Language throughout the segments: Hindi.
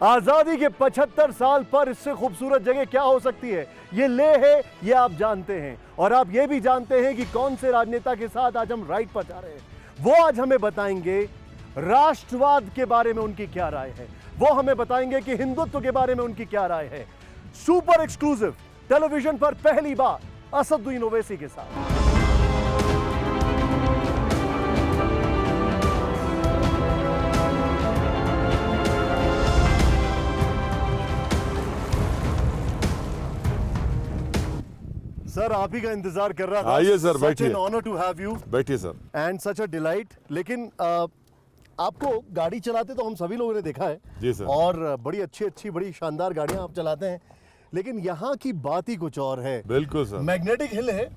आजादी के 75 साल पर इससे खूबसूरत जगह क्या हो सकती है? ये लेह है, ये आप जानते हैं। और आप ये भी जानते हैं कि कौन से राजनेता के साथ आज हम राइड पर जा रहे हैं। वो आज हमें बताएंगे राष्ट्रवाद के बारे में उनकी क्या राय है। वो हमें बताएंगे कि हिंदुत्व के बारे में उनकी क्या राय है। सुपर एक्सक्लूसिव टेलीविजन पर पहली बार असदुद्दीन ओवैसी के साथ। सर, आप ही का इंतजार कर रहा था। आइए सर, बैठिए। Such an honor to have you बैठिए sir. and such a delight। लेकिन आपको गाड़ी चलाते तो हम सभी लोगों ने देखा है जी सर। और बड़ी अच्छी बड़ी शानदार गाड़ियां आप चलाते हैं, लेकिन यहाँ की बात ही कुछ और है। बिल्कुल सर। मैग्नेटिक हिल है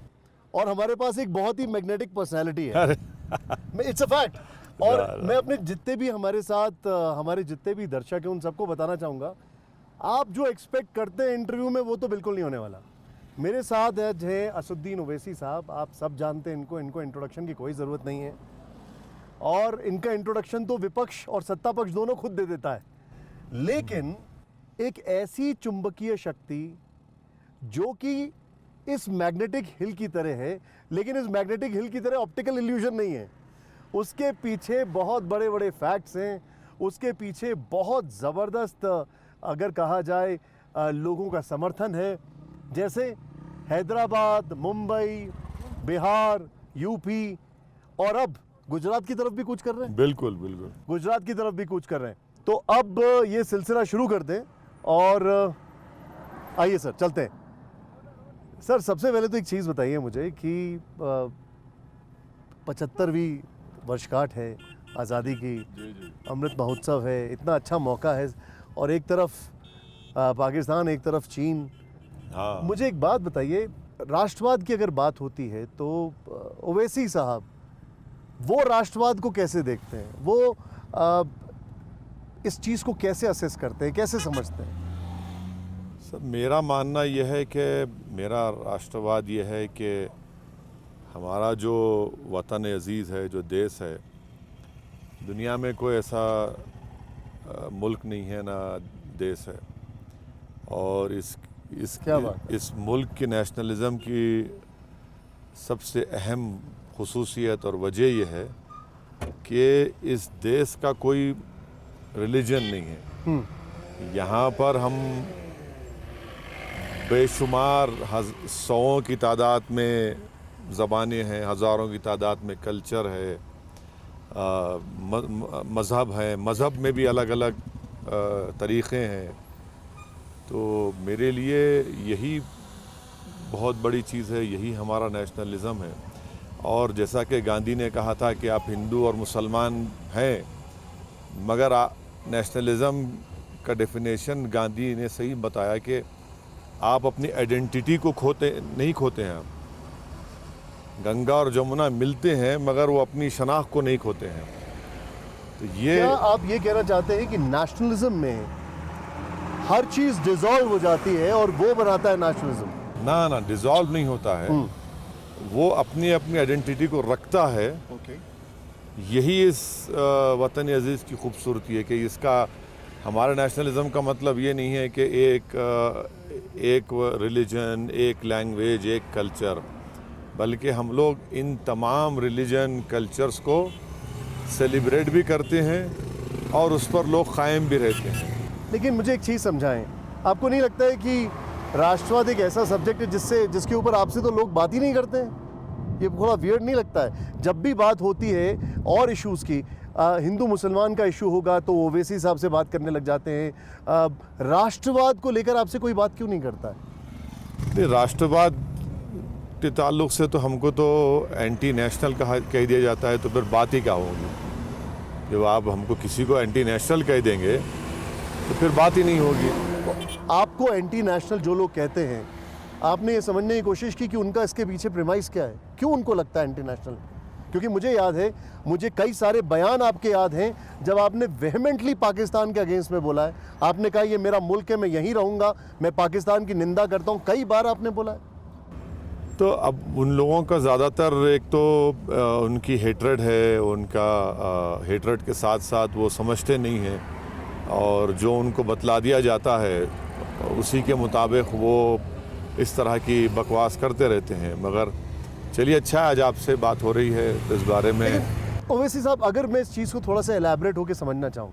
और हमारे पास एक बहुत ही मैग्नेटिक पर्सनैलिटी है। अरे इट्स अ फैक्ट। और मैं अपने जितने भी हमारे साथ हमारे जितने भी दर्शक हैं उन सबको बताना चाहूँगा, आप जो एक्सपेक्ट करते हैं इंटरव्यू में वो तो बिल्कुल नहीं होने वाला। मेरे साथ है असदुद्दीन ओवैसी साहब। आप सब जानते हैं इनको इंट्रोडक्शन की कोई ज़रूरत नहीं है और इनका इंट्रोडक्शन तो विपक्ष और सत्ता पक्ष दोनों खुद दे देता है। लेकिन एक ऐसी चुंबकीय शक्ति जो कि इस मैग्नेटिक हिल की तरह है, लेकिन इस मैग्नेटिक हिल की तरह ऑप्टिकल इल्यूजन नहीं है। उसके पीछे बहुत बड़े बड़े फैक्ट्स हैं, उसके पीछे बहुत ज़बरदस्त अगर कहा जाए लोगों का समर्थन है। जैसे हैदराबाद, मुंबई, बिहार, यूपी और अब गुजरात की तरफ भी कूच कर रहे हैं। बिल्कुल बिल्कुल। गुजरात की तरफ भी कूच कर रहे हैं। तो अब ये सिलसिला शुरू कर दें और आइए सर चलते हैं। सर, सबसे पहले तो एक चीज़ बताइए मुझे कि 75वीं वर्षगांठ है आज़ादी की, अमृत महोत्सव है, इतना अच्छा मौका है और एक तरफ पाकिस्तान, एक तरफ चीन। हाँ। मुझे एक बात बताइए, राष्ट्रवाद की अगर बात होती है तो ओवैसी साहब वो राष्ट्रवाद को कैसे देखते हैं? वो इस चीज़ को कैसे असेस करते हैं, कैसे समझते हैं? सर, मेरा मानना यह है कि मेरा राष्ट्रवाद यह है कि हमारा जो वतन अजीज़ है, जो देश है, दुनिया में कोई ऐसा मुल्क नहीं है, ना देश है। और इस मुल्क की नेशनलिज़म की सबसे अहम खुसूसियत और वजह यह है कि इस देश का कोई रिलीजन नहीं है। यहाँ पर हम बेशुमार सौओं की तादाद में ज़बानें हैं, हज़ारों की तादाद में कल्चर है, मज़हब है, मज़हब में भी अलग अलग तरीक़े हैं। तो मेरे लिए यही बहुत बड़ी चीज़ है, यही हमारा नेशनलिज़म है। और जैसा कि गांधी ने कहा था कि आप हिंदू और मुसलमान हैं, मगर नेशनलिज़म का डेफिनेशन गांधी ने सही बताया कि आप अपनी आइडेंटिटी को नहीं खोते हैं। गंगा और जमुना मिलते हैं मगर वो अपनी शनाख्त को नहीं खोते हैं। तो ये क्या आप ये कहना चाहते हैं कि नेशनलिज्म में हर चीज़ डिसॉल्व हो जाती है और वो बनाता है नेशनलिज्म? ना, डिसॉल्व नहीं होता है। वो अपनी अपनी आइडेंटिटी को रखता है। यही इस वतन अजीज़ की खूबसूरती है कि इसका हमारे नेशनलिज्म का मतलब ये नहीं है कि एक रिलीजन, एक लैंग्वेज, एक कल्चर, बल्कि हम लोग इन तमाम रिलीजन कल्चर्स को सेलिब्रेट भी करते हैं और उस पर लोग कायम भी रहते हैं। लेकिन मुझे एक चीज़ समझाएं, आपको नहीं लगता है कि राष्ट्रवाद एक ऐसा सब्जेक्ट है जिसके ऊपर आपसे तो लोग बात ही नहीं करते हैं? ये थोड़ा वियर्ड नहीं लगता है? जब भी बात होती है और इश्यूज़ की, हिंदू मुसलमान का इशू होगा तो ओवैसी साहब से बात करने लग जाते हैं। राष्ट्रवाद को लेकर आपसे कोई बात क्यों नहीं करता है? नहीं, राष्ट्रवाद के ताल्लुक से तो हमको तो एंटी नेशनल कह दिया जाता है, तो फिर बात ही क्या होगी? जब आप हमको किसी को एंटी नेशनल कह देंगे तो फिर बात ही नहीं होगी। आपको एंटी नेशनल जो लोग कहते हैं, आपने ये समझने की कोशिश की कि उनका इसके पीछे प्रेमाइस क्या है? क्यों उनको लगता है एंटी नेशनल? क्योंकि मुझे याद है, मुझे कई सारे बयान आपके याद हैं जब आपने वेहमेंटली पाकिस्तान के अगेंस्ट में बोला है। आपने कहा ये मेरा मुल्क है, मैं यहीं रहूँगा, मैं पाकिस्तान की निंदा करता हूँ, कई बार आपने बोला है। तो अब उन लोगों का ज़्यादातर एक तो उनकी हेट्रेड है, उनका हेट्रेड के साथ साथ वो समझते नहीं हैं और जो उनको बतला दिया जाता है उसी के मुताबिक वो इस तरह की बकवास करते रहते हैं। मगर चलिए, अच्छा है आज आपसे बात हो रही है इस बारे में। ओवैसी साहब, अगर मैं इस चीज़ को थोड़ा सा एलैबोरेट होकर समझना चाहूँ,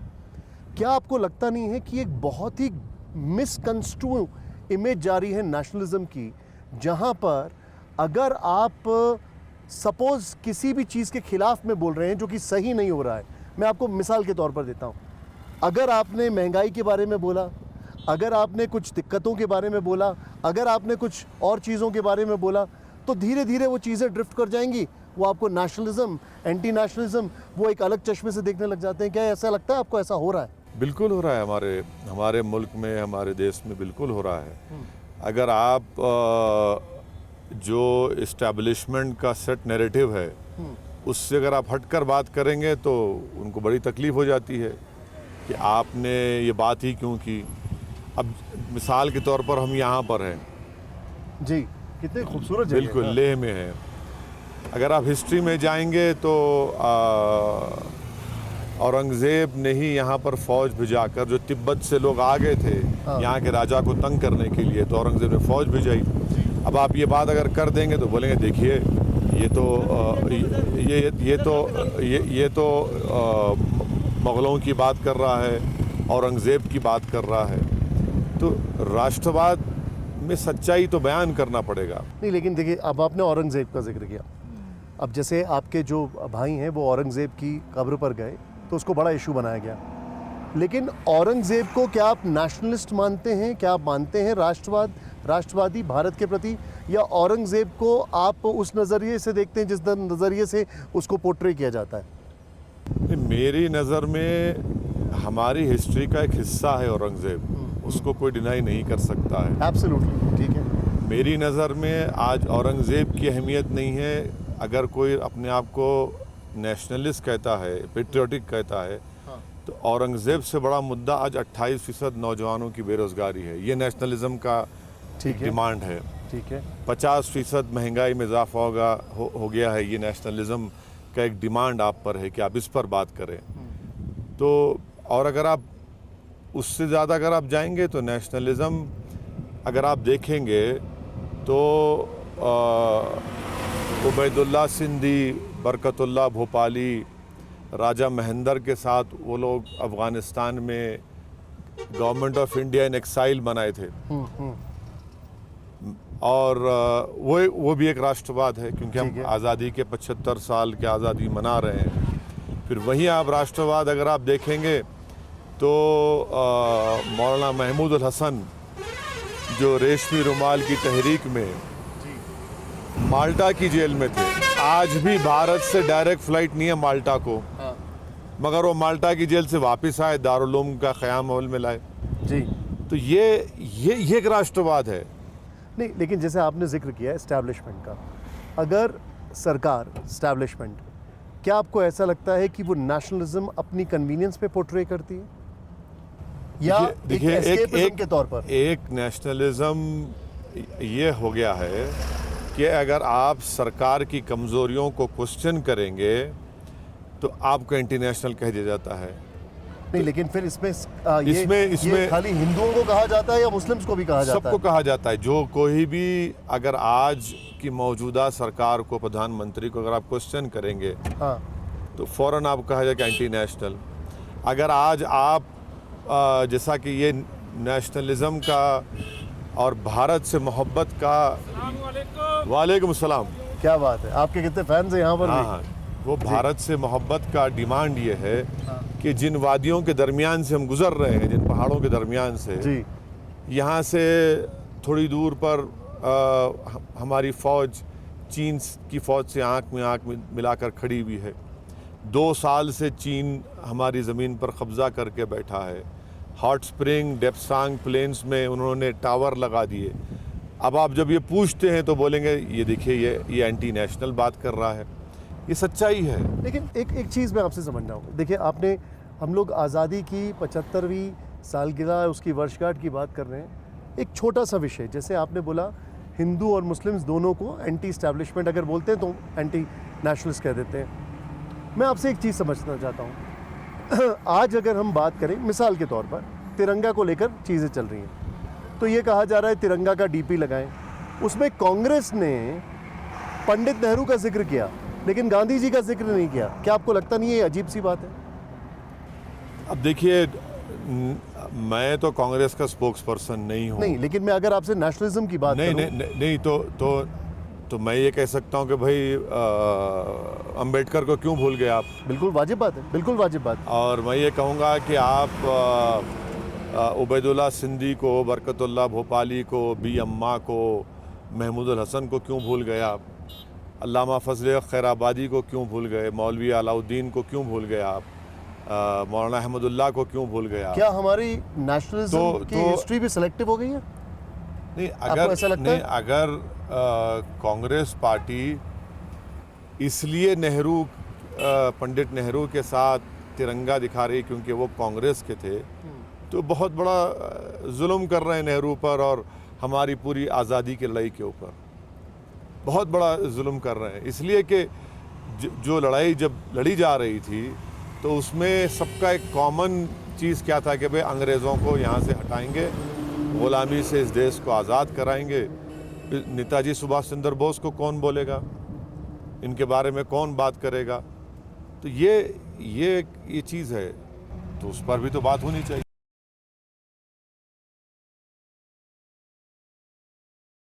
क्या आपको लगता नहीं है कि एक बहुत ही मिसकंस्ट्रू इमेज जारी है नेशनलिज्म की, जहाँ पर अगर आप सपोज किसी भी चीज़ के खिलाफ में बोल रहे हैं जो कि सही नहीं हो रहा है। मैं आपको मिसाल के तौर पर देता हूँ, अगर आपने महंगाई के बारे में बोला, अगर आपने कुछ दिक्कतों के बारे में बोला, अगर आपने कुछ और चीज़ों के बारे में बोला, तो धीरे धीरे वो चीज़ें ड्रिफ्ट कर जाएंगी। वो आपको नेशनलिज्म, एंटी नेशनलिज्म, वो एक अलग चश्मे से देखने लग जाते हैं। क्या ऐसा लगता है आपको, ऐसा हो रहा है? बिल्कुल हो रहा है, हमारे मुल्क में, हमारे देश में बिल्कुल हो रहा है। अगर आप जो इस्टेब्लिशमेंट का सेट नैरेटिव है उससे अगर आप हटकर बात करेंगे तो उनको बड़ी तकलीफ़ हो जाती है कि आपने ये बात ही क्यों की। अब मिसाल के तौर पर हम यहाँ पर हैं जी, कितने खूबसूरत जगह है। बिल्कुल लेह में है। अगर आप हिस्ट्री में जाएंगे तो औरंगज़ेब ने ही यहाँ पर फ़ौज भिजाकर, जो तिब्बत से लोग आ गए थे यहाँ के राजा को तंग करने के लिए, तो औरंगज़ेब ने फ़ौज भिजाई। अब आप ये बात अगर कर देंगे तो बोलेंगे देखिए ये तो मुग़लों की बात कर रहा है, औरंगज़ेब की बात कर रहा है। तो राष्ट्रवाद में सच्चाई तो बयान करना पड़ेगा। नहीं, लेकिन देखिए, अब आपने औरंगज़ेब का जिक्र किया। अब जैसे आपके जो भाई हैं वो औरंगज़ेब की कब्र पर गए तो उसको बड़ा इशू बनाया गया, लेकिन औरंगज़ेब को क्या आप नेशनलिस्ट मानते हैं? क्या आप मानते हैं राष्ट्रवादी भारत के प्रति, या औरंगज़ेब को आप उस नज़रिए से देखते हैं जिस नज़रिए से उसको पोर्ट्रे किया जाता है? मेरी नज़र में हमारी हिस्ट्री का एक हिस्सा है औरंगज़ेब, उसको कोई डिनाई नहीं कर सकता है। एब्सोल्युटली, ठीक है। मेरी नज़र में आज औरंगज़ेब की अहमियत नहीं है। अगर कोई अपने आप को नेशनलिस्ट कहता है, पेट्रियोटिक कहता है, तो औरंगज़ेब से बड़ा मुद्दा आज 28% नौजवानों की बेरोज़गारी है। ये नेशनलिज्म का डिमांड है। ठीक है। 50% महंगाई में इजाफा हो गया है। ये नेशनलिज्म का एक डिमांड आप पर है कि आप इस पर बात करें। तो और अगर आप उससे ज़्यादा अगर आप जाएंगे तो नेशनलिज्म अगर आप देखेंगे तो उबैदुल्ला सिंधी, बरकतुल्ला भोपाली, राजा महेंद्र के साथ वो लोग अफ़गानिस्तान में government of India in exile बनाए थे। और वो भी एक राष्ट्रवाद है, क्योंकि हम आज़ादी के 75 साल के आज़ादी मना रहे हैं। फिर वहीं आप राष्ट्रवाद अगर आप देखेंगे तो मौलाना महमूद उल हसन जो रेशमी रुमाल की तहरीक में माल्टा की जेल में थे, आज भी भारत से डायरेक्ट फ़्लाइट नहीं है माल्टा को, मगर वो माल्टा की जेल से वापस आए, दारुल उलूम का क़याम अमल में लाए। जी, तो ये एक राष्ट्रवाद है। नहीं, लेकिन जैसे आपने जिक्र किया इस्टेब्लिशमेंट का, अगर सरकार इस्टेब्लिशमेंट, क्या आपको ऐसा लगता है कि वो नेशनलिज्म अपनी कन्वीनियंस पे पोर्ट्रे करती है, या देखिए एस्केपिज्म के तौर पर? एक नेशनलिज्म ये हो गया है कि अगर आप सरकार की कमज़ोरियों को क्वेश्चन करेंगे तो आपको एंटी नेशनल कह दिया जाता है। नहीं, लेकिन फिर इसमें खाली हिंदुओं को कहा जाता है या मुस्लिम्स को भी कहा जाता है? सबको कहा जाता है। जो कोई भी अगर आज की मौजूदा सरकार को, प्रधानमंत्री को अगर आप क्वेश्चन करेंगे तो फ़ौरन आपको कहा जाएगा एंटी नेशनल। अगर आज आप जैसा कि ये नेशनलिज्म का और भारत से मोहब्बत का, वालेकुम सलाम, क्या बात है, आपके कितने फैंस हैं यहाँ पर? हाँ, वो भारत से मोहब्बत का डिमांड ये है कि जिन वादियों के दरमियान से हम गुज़र रहे हैं, जिन पहाड़ों के दरमियान से, यहाँ से थोड़ी दूर पर हमारी फ़ौज चीन की फ़ौज से आँख में आँख मिलाकर खड़ी हुई है। 2 साल से चीन हमारी ज़मीन पर कब्ज़ा करके बैठा है। हॉट स्प्रिंग, डेप्सांग प्लेन्स में उन्होंने टावर लगा दिए। अब आप जब ये पूछते हैं तो बोलेंगे ये देखिए ये एंटी नेशनल बात कर रहा है। ये सच्चाई है। लेकिन एक चीज़ मैं आपसे समझना हूँ। देखिए, हम लोग आज़ादी की 75वीं सालगिरह, उसकी वर्षगांठ की बात कर रहे हैं। एक छोटा सा विषय, जैसे आपने बोला हिंदू और मुस्लिम्स दोनों को एंटी इस्टेब्लिशमेंट अगर बोलते हैं तो एंटी नेशनलिस्ट कह देते हैं। मैं आपसे एक चीज़ समझना चाहता हूँ, आज अगर हम बात करें मिसाल के तौर पर तिरंगा को लेकर चीज़ें चल रही हैं, तो ये कहा जा रहा है तिरंगा का डीपी लगाएं। उसमें कांग्रेस ने पंडित नेहरू का जिक्र किया लेकिन गांधी जी का जिक्र नहीं किया। क्या आपको लगता नहीं है ये अजीब सी बात है? अब देखिए, मैं तो कांग्रेस का स्पोक्स पर्सन नहीं हूँ। नहीं, लेकिन मैं अगर आपसे नेशनलिज्म की बात नहीं, करूं, नहीं, नहीं, तो मैं ये कह सकता हूँ कि भाई अंबेडकर को क्यों भूल गए आप? बिल्कुल वाजिब बात है, बिल्कुल वाजिब बात है। और मैं ये कहूँगा कि आप उबैदुल्ला सिंधी को, बरकतुल्लाह भोपाली को, बी अम्मा को, महमूदुल हसन को क्यों भूल गए आप? अल्लामा फजल खैराबादी को क्यों भूल गए? मौलवी अलाउद्दीन को क्यों भूल गए आप? मौलाना अहमदुल्लाह को क्यों भूल गए आप? क्या हमारी नेशनलिज्म की हिस्ट्री भी सिलेक्टिव हो गई है? नहीं, आपको ऐसा लगता है? अगर कांग्रेस पार्टी इसलिए पंडित नेहरू के साथ तिरंगा दिखा रही क्योंकि वो कांग्रेस के थे, तो बहुत बड़ा जुल्म कर रहे हैं नेहरू पर और हमारी पूरी आज़ादी की लड़ाई के ऊपर बहुत बड़ा जुल्म कर रहे हैं। इसलिए कि जो लड़ाई जब लड़ी जा रही थी तो उसमें सबका एक कॉमन चीज़ क्या था कि भाई अंग्रेज़ों को यहाँ से हटाएंगे, ग़ुलामी से इस देश को आज़ाद कराएंगे। नेताजी सुभाष चंद्र बोस को कौन बोलेगा? इनके बारे में कौन बात करेगा? तो ये चीज़ है, तो उस पर भी तो बात होनी चाहिए।